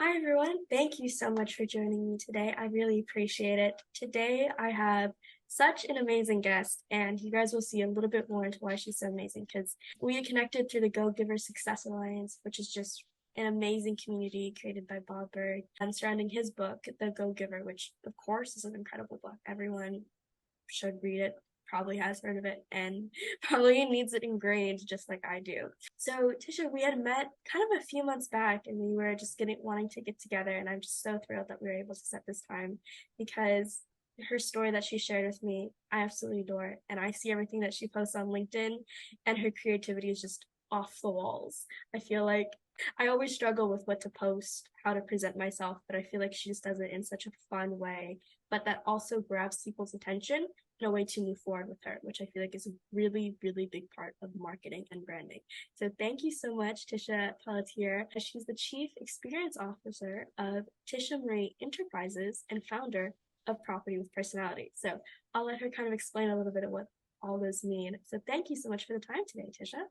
Hi, everyone. Thank you so much for joining me today. I really appreciate it. Today, I have such an amazing guest, and you guys will see a little bit more into why she's so amazing because we connected through the Go Giver Success Alliance, which is just an amazing community created by Bob Berg and surrounding his book, The Go Giver, which, of course, is an incredible book. Everyone should read it, probably has heard of it, and probably needs it ingrained just like I do. So, Tisha, we had met kind of a few months back and we were just wanting to get together, and I'm just so thrilled that we were able to set this time because her story that she shared with me, I absolutely adore. And I see everything that she posts on LinkedIn, and her creativity is just off the walls. I feel like I always struggle with what to post, how to present myself, but I feel like she just does it in such a fun way, but that also grabs people's attention in a way to move forward with her, which I feel like is a really, really big part of marketing and branding. So thank you so much, Tisha Pelletier. She's the Chief Experience Officer of Tisha Marie Enterprises and founder of Property with Personality. So I'll let her kind of explain a little bit of what all those mean. So thank you so much for the time today, Tisha.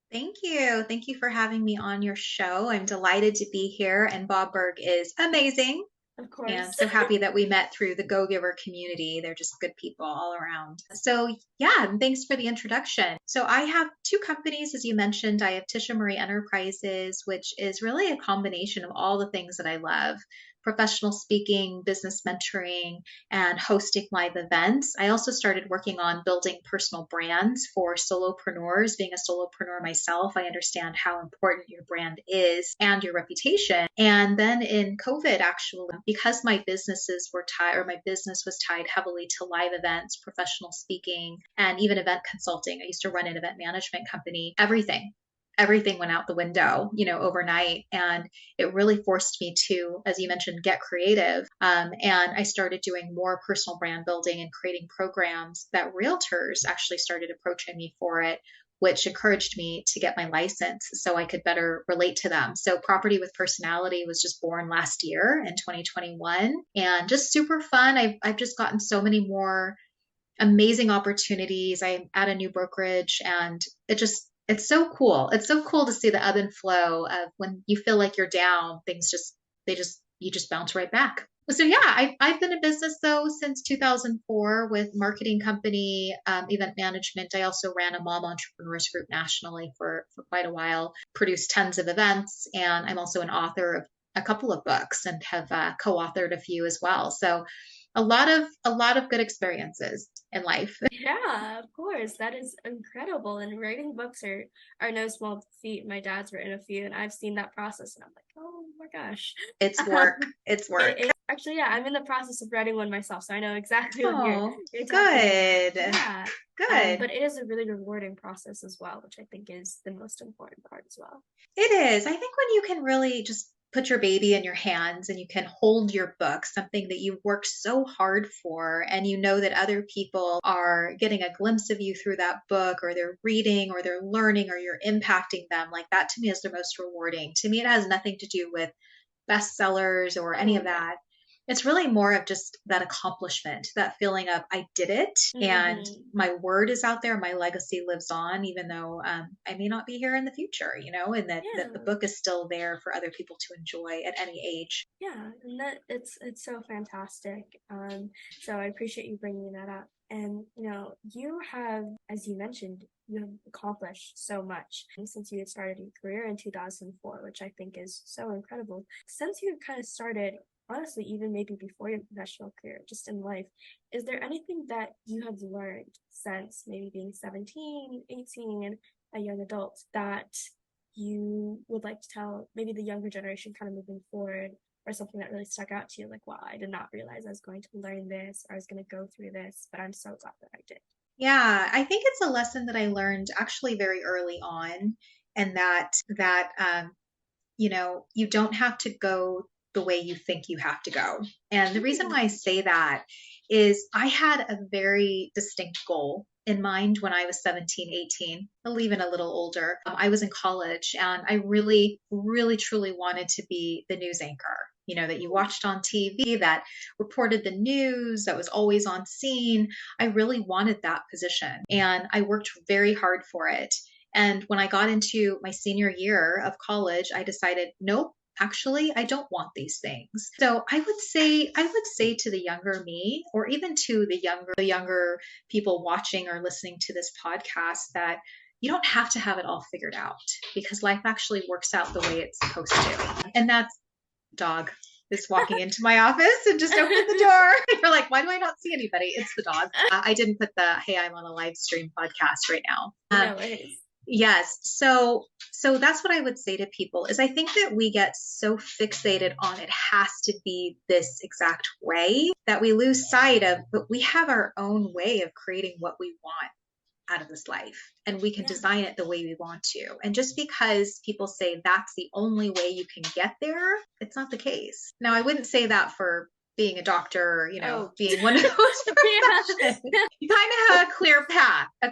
Thank you. Thank you for having me on your show. I'm delighted to be here, and Bob Berg is amazing. Of And course. so happy that we met through the Go Giver community. They're just good people all around. So, yeah, and thanks for the introduction. So, I have two companies, as you mentioned. I have Tisha Marie Enterprises, which is really a combination of all the things that I love: professional speaking, business mentoring, and hosting live events. I also started working on building personal brands for solopreneurs. Being a solopreneur myself, I understand how important your brand is and your reputation. And then in COVID, actually, because my businesses were tied, or my business was tied heavily to live events, professional speaking, and even event consulting. I used to run an event management company. Everything went out the window, overnight. And it really forced me to, as you mentioned, get creative. And I started doing more personal brand building and creating programs that realtors actually started approaching me for it, which encouraged me to get my license so I could better relate to them. So, Property with Personality was just born last year in 2021, and just super fun. I've just gotten so many more amazing opportunities. I'm at a new brokerage, and it's so cool. It's so cool to see the ebb and flow of when you feel like you're down, you just bounce right back. So yeah, I've been in business though since 2004 with marketing company, event management. I also ran a mom entrepreneurs group nationally for quite a while, produced tons of events, and I'm also an author of a couple of books and have co-authored a few as well. So a lot of good experiences in life. Yeah, of course. That is incredible. And writing books are no small feat. My dad's written a few, and I've seen that process, and I'm like, oh my gosh. It's work. It's It work. is actually, yeah, I'm in the process of writing one myself, so I know exactly what Oh, you're talking about. good. Yeah. Good. But it is a really rewarding process as well, which I think is the most important part as well. It is. I think when you can really just put your baby in your hands and you can hold your book, something that you worked so hard for, and you know that other people are getting a glimpse of you through that book, or they're reading, or they're learning, or you're impacting them, like that to me is the most rewarding. To me, it has nothing to do with bestsellers or any Oh of yeah. that. It's really more of just that accomplishment, that feeling of I did it, and Hmm. my word is out there, my legacy lives on, even though I may not be here in the future, and that the Yeah. book is still there for other people to enjoy at any age. Yeah, and that it's so fantastic. So I appreciate you bringing that up. And you have, as you mentioned, you have accomplished so much since you had started your career in 2004, which I think is so incredible. Since you kind of started, honestly, even maybe before your professional career, just in life, is there anything that you have learned since maybe being 17, 18, a young adult that you would like to tell maybe the younger generation kind of moving forward, or something that really stuck out to you, like, wow, I did not realize I was going to learn this, or I was going to go through this, but I'm so glad that I did. Yeah, I think it's a lesson that I learned actually very early on, and that you don't have to go the way you think you have to go. And the reason why I Hmm. say that is I had a very distinct goal in mind when I was 17, 18, or even a little older. I was in college, and I really, really, truly wanted to be the news anchor. That you watched on TV, that reported the news, that was always on scene. I really wanted that position, and I worked very hard for it. And when I got into my senior year of college, I decided, nope, actually, I don't want these things. So I would say to the younger me, or even to the younger people watching or listening to this podcast, that you don't have to have it all figured out, because life actually works out the way it's supposed to. And that's dog is walking into my office and just opened the door. You're like, why do I not see anybody? It's the dog. I didn't put the, hey, I'm on a live stream podcast right now. No worries. Yes. So that's what I would say to people is I think that we get so fixated on it has to be this exact way that we lose sight of, but we have our own way of creating what we want out of this life, and we can Yeah. design it the way we want to. And just because people say that's the only way you can get there, it's not the case. Now, I wouldn't say that for being a doctor, being one of those professions. You kind of have a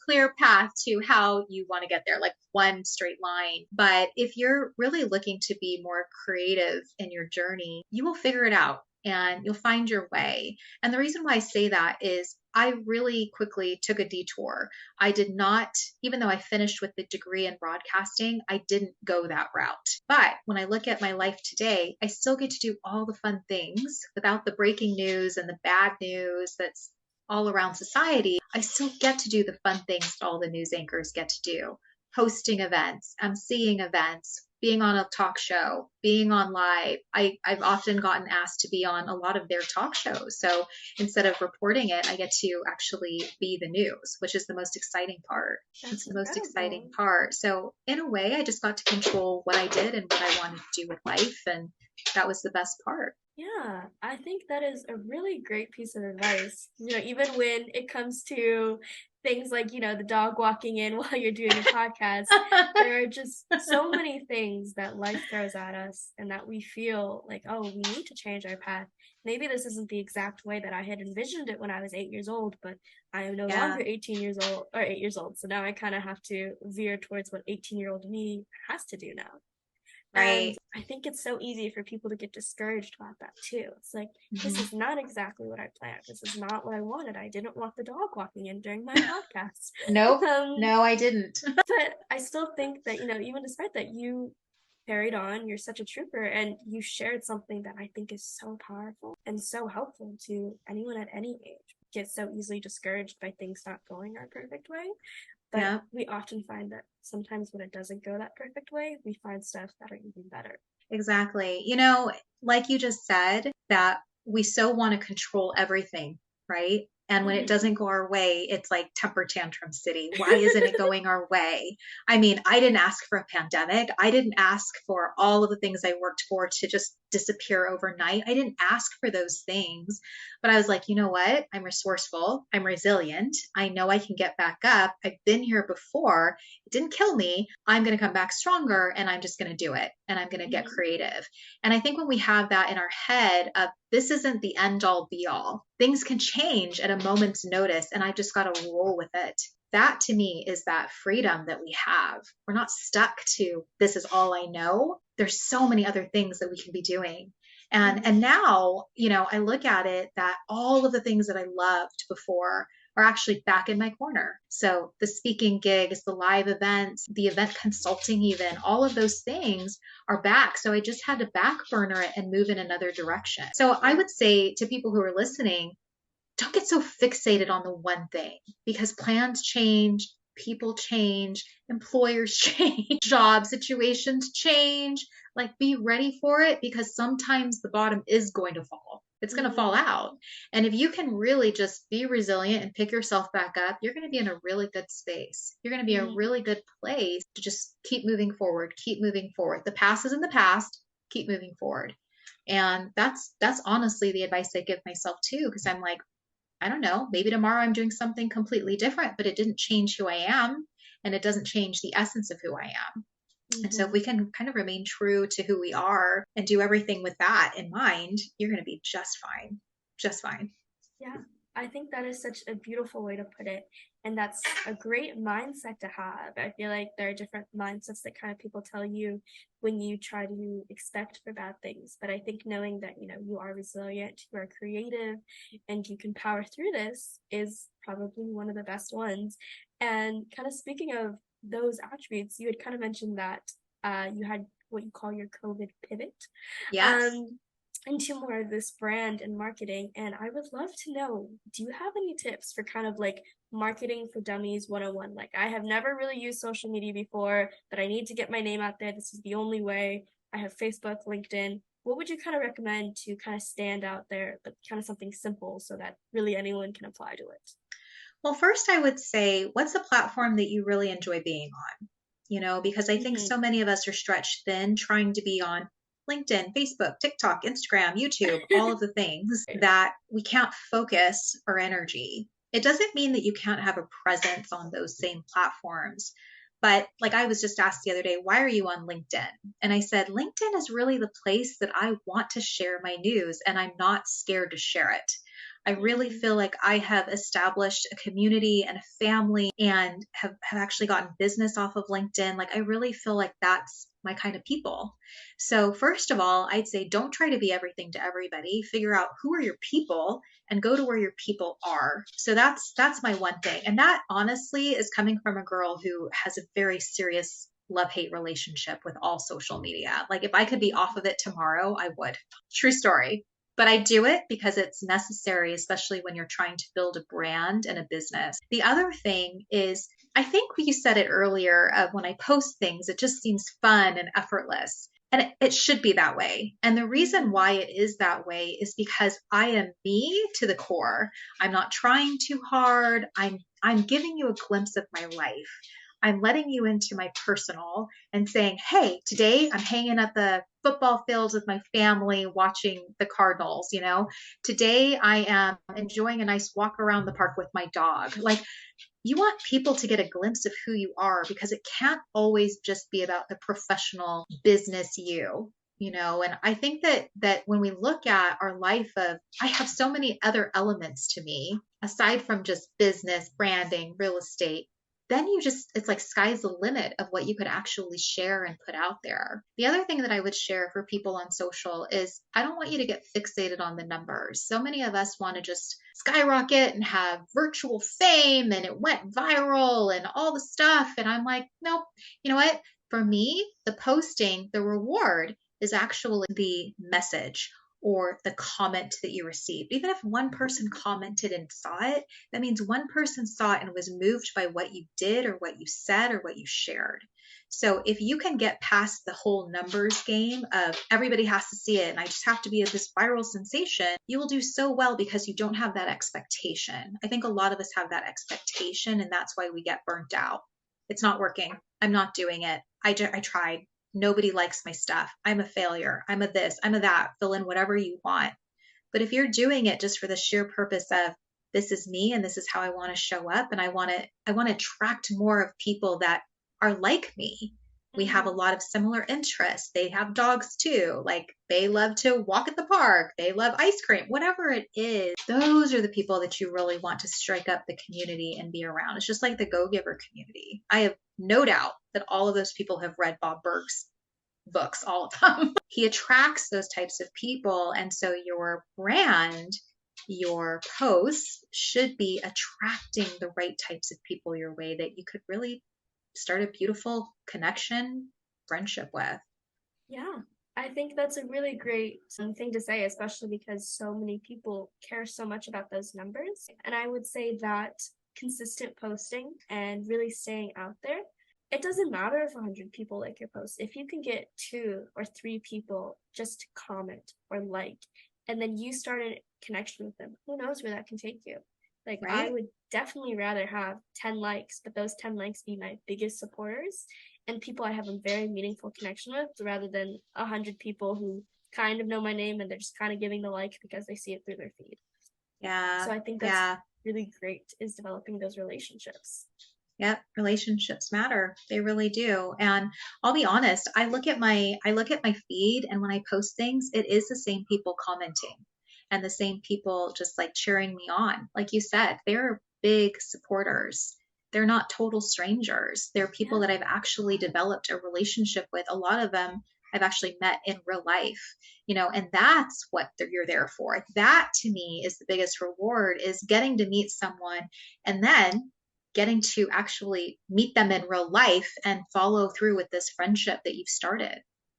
clear path to how you want to get there, like one straight line. But if you're really looking to be more creative in your journey, you will figure it out and you'll find your way. And the reason why I say that is I really quickly took a detour. I did not, even though I finished with the degree in broadcasting, I didn't go that route. But when I look at my life today, I still get to do all the fun things without the breaking news and the bad news that's all around society. I still get to do the fun things that all the news anchors get to do. Hosting events, emceeing events, being on a talk show, being on live. I've often gotten asked to be on a lot of their talk shows. So instead of reporting it, I get to actually be the news, which is the most exciting part. It's the most exciting part. So in a way, I just got to control what I did and what I wanted to do with life. And that was the best part. Yeah, I think that is a really great piece of advice. Even when it comes to things like, the dog walking in while you're doing a podcast, there are just so many things that life throws at us and that we feel like, oh, we need to change our path. Maybe this isn't the exact way that I had envisioned it when I was 8 years old, but I am no longer 18 years old or 8 years old. So now I kind of have to veer towards what 18-year-old me has to do now. Right. And I think it's so easy for people to get discouraged about that too. It's like, this is not exactly what I planned. This is not what I wanted. I didn't want the dog walking in during my podcast. Nope. No, I didn't. But I still think that, even despite that, you carried on. You're such a trooper, and you shared something that I think is so powerful and so helpful to anyone at any age. Get so easily discouraged by things not going our perfect way. But we often find that sometimes when it doesn't go that perfect way, we find stuff that are even better. Exactly. Like you just said, that we so want to control everything, right? And when it doesn't go our way, it's like temper tantrum city. Why isn't it going our way? I mean, I didn't ask for a pandemic. I didn't ask for all of the things I worked for to just disappear overnight. I didn't ask for those things. But I was like, you know what? I'm resourceful. I'm resilient. I know I can get back up. I've been here before. It didn't kill me. I'm going to come back stronger, and I'm just going to do it. And I'm going to get creative. And I think when we have that in our head of this isn't the end all be all, things can change at a moment's notice, and I just got to roll with it. That to me is that freedom that we have. We're not stuck to this is all I know. There's so many other things that we can be doing. And now, I look at it that all of the things that I loved before are actually back in my corner. So the speaking gigs, the live events, the event consulting, even all of those things are back. So I just had to back burner it and move in another direction. So I would say to people who are listening, don't get so fixated on the one thing, because plans change, people change, employers change, job situations change. Like, be ready for it, because sometimes the bottom is going to fall. It's going to fall out. And if you can really just be resilient and pick yourself back up, you're going to be in a really good space. You're going to be in a really good place to just keep moving forward, keep moving forward. The past is in the past, keep moving forward. And that's honestly the advice I give myself too, because I'm like, I don't know, maybe tomorrow I'm doing something completely different, but it didn't change who I am, and it doesn't change the essence of who I am. And so if we can kind of remain true to who we are and do everything with that in mind, you're going to be just fine. Just fine. Yeah, I think that is such a beautiful way to put it. And that's a great mindset to have. I feel like there are different mindsets that kind of people tell you when you try to expect for bad things. But I think knowing that, you are resilient, you are creative, and you can power through this is probably one of the best ones. And kind of speaking of those attributes, you had kind of mentioned that you had what you call your COVID pivot. Yes. Um, into more of this brand and marketing. And I would love to know, do you have any tips for kind of like marketing for dummies 101? Like, I have never really used social media before, but I need to get my name out there. This is the only way. I have Facebook, LinkedIn. What would you kind of recommend to kind of stand out there, but kind of something simple so that really anyone can apply to it? Well, first, I would say, what's a platform that you really enjoy being on? Because I think Mm-hmm. so many of us are stretched thin trying to be on LinkedIn, Facebook, TikTok, Instagram, YouTube, all of the things that we can't focus our energy. It doesn't mean that you can't have a presence on those same platforms. But like I was just asked the other day, why are you on LinkedIn? And I said, LinkedIn is really the place that I want to share my news and I'm not scared to share it. I really Mm-hmm. feel like I have established a community and a family and have actually gotten business off of LinkedIn. Like, I really feel like that's my kind of people. So, first of all, I'd say don't try to be everything to everybody. Figure out who are your people and go to where your people are. So that's my one thing. And that honestly is coming from a girl who has a very serious love-hate relationship with all social media. Like, if I could be off of it tomorrow, I would. True story. But I do it because it's necessary, especially when you're trying to build a brand and a business. The other thing is, I think you said it earlier, when I post things, it just seems fun and effortless. And it should be that way. And the reason Mm-hmm. why it is that way is because I am me to the core. I'm not trying too hard. I'm giving you a glimpse of my life. I'm letting you into my personal and saying, hey, today I'm hanging at the football fields with my family watching the Cardinals. Today I am enjoying a nice walk around the park with my dog. Like, you want people to get a glimpse of who you are because it can't always just be about the professional business and I think that when we look at our life of, I have so many other elements to me aside from just business, branding, real estate, then it's like sky's the limit of what you could actually share and put out there. The other thing that I would share for people on social is, I don't want you to get fixated on the numbers. So many of us want to just skyrocket and have virtual fame and it went viral and all the stuff. And I'm like, nope. You know what? For me, the posting, the reward is actually the message or the comment that you received. Even if one person commented and saw it, that means one person saw it and was moved by what you did or what you said or what you shared. So if you can get past the whole numbers game of everybody has to see it and I just have to be this viral sensation, you will do so well because you don't have that expectation. I think a lot of us have that expectation and that's why we get burnt out. It's not working. I'm not doing it. I tried. Nobody likes my stuff. I'm a failure. I'm a this, I'm a that. Fill in whatever you want. But if you're doing it just for the sheer purpose of, this is me and this is how I want to show up and I want to attract more of people that are like me. We have a Mm-hmm. lot of similar interests. They have dogs too. Like, they love to walk at the park. They love ice cream. Whatever it is, those are the people that you really want to strike up the community and be around. It's just like the Go Giver community. I have no doubt that all of those people have read Bob Burg's books, all of them. He attracts those types of people. And so your brand, your posts should be attracting the right types of people your way that you could really start a beautiful connection, friendship with. Yeah, I think that's a really great thing to say, especially because so many people care so much about those numbers. And I would say that consistent posting and really staying out there, it doesn't matter if 100 people like your post. If you can get 2 or 3 people just to comment or like, and then you start a connection with them, who knows where that can take you? Like, I Right? would definitely rather have 10 likes, but those 10 likes be my biggest supporters and people I have a very meaningful connection with rather than 100 people who kind of know my name and they're just kind of giving the like because they see it through their feed. So Yeah. I think that's Yeah. really great is developing those relationships. Yep, relationships matter. They really do. And I'll be honest, I look at my feed and when I post things, it is the same people commenting and the same people just like cheering me on. Like you said, they're big supporters. They're not total strangers. They're people Yeah. that I've actually developed a relationship with. A lot of them I've actually met in real life, and that's what you're there for. That to me is the biggest reward is getting to meet someone and then getting to actually meet them in real life and follow through with this friendship that you've started.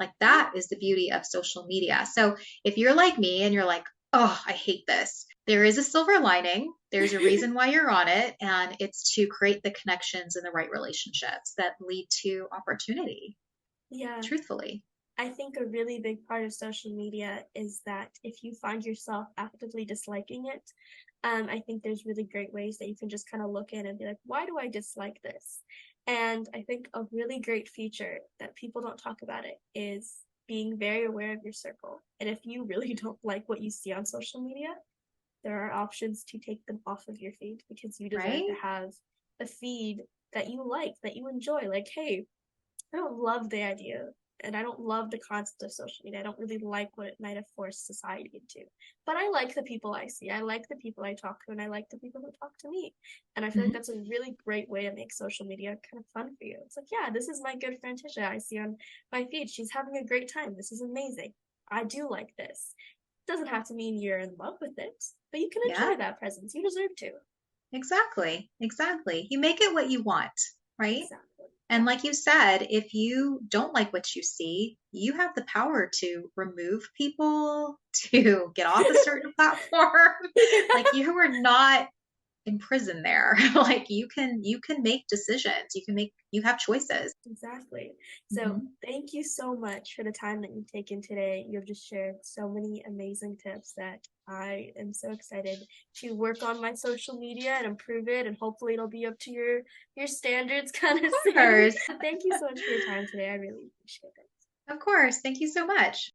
Like Yeah. that is the beauty of social media. So if you're like me and you're like, oh, I hate this, there is a silver lining. There's a reason why you're on it, and it's to create the connections and the right relationships that lead to opportunity, Yeah. truthfully. I think a really big part of social media is that if you find yourself actively disliking it, I think there's really great ways that you can just kind of look in and be like, why do I dislike this? And I think a really great feature that people don't talk about it is being very aware of your circle. And if you really don't like what you see on social media, there are options to take them off of your feed because you deserve to Right? have a feed that you like, that you enjoy. Like, hey, I don't love the idea and I don't love the concept of social media. I don't really like what it might have forced society into. But I like the people I see. I like the people I talk to and I like the people who talk to me. And I feel like Mhm. that's a really great way to make social media kind of fun for you. It's like, yeah, this is my good friend Tisha. I see on my feed. She's having a great time. This is amazing. I do like this. It doesn't have to mean you're in love with it, but you can Yeah, enjoy that presence. You deserve to. exactly. Exactly. You make it what you want, right? Exactly. And Yeah. like you said, if you don't like what you see, you have the power to remove people, to get off a certain platform. Like you are not in prison there. Like you can make decisions. You have choices. Exactly. So Hmm. thank you so much for the time that you've taken today. You've just shared so many amazing tips that I am so excited to work on my social media and improve it, and hopefully it'll be up to your standards kind of Of soon. course. Thank you so much for your time today. I really appreciate it. Of course. Thank you so much.